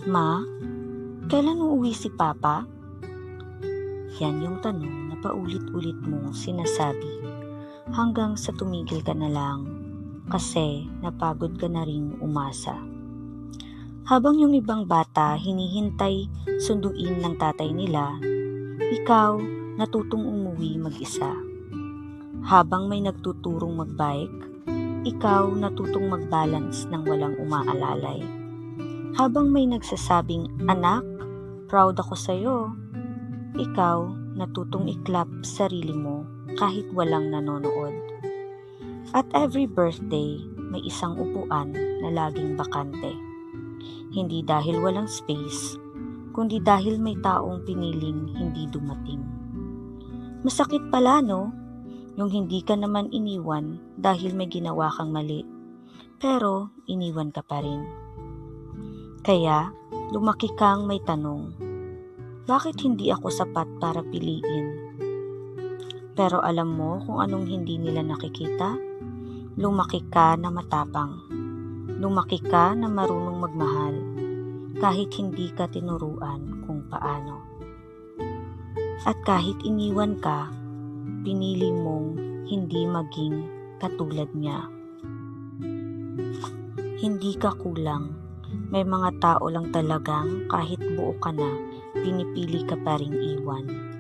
Ma, kailan uuwi si Papa? Yan yung tanong na paulit-ulit mong sinasabi hanggang sa tumigil ka na lang kasi napagod ka na ring umasa. Habang yung ibang bata hinihintay sunduin ng tatay nila, ikaw natutong umuwi mag-isa. Habang may nagtuturong magbike, ikaw natutong magbalance ng walang umaalalay. Habang may nagsasabing, "Anak, proud ako sa'yo," ikaw natutong iklap sarili mo kahit walang nanonood. At every birthday, may isang upuan na laging bakante. Hindi dahil walang space, kundi dahil may taong piniling hindi dumating. Masakit pala, no? Yung hindi ka naman iniwan dahil may ginawa kang mali, pero iniwan ka pa rin. Kaya, lumaki kang may tanong, bakit hindi ako sapat para piliin? Pero alam mo kung anong hindi nila nakikita? Lumaki ka na matapang. Lumaki ka na marunong magmahal, kahit hindi ka tinuruan kung paano. At kahit iniwan ka, pinili mong hindi maging katulad niya. Hindi ka kulang. May mga tao lang talagang kahit buo ka na, pinipili ka pa ring iwan.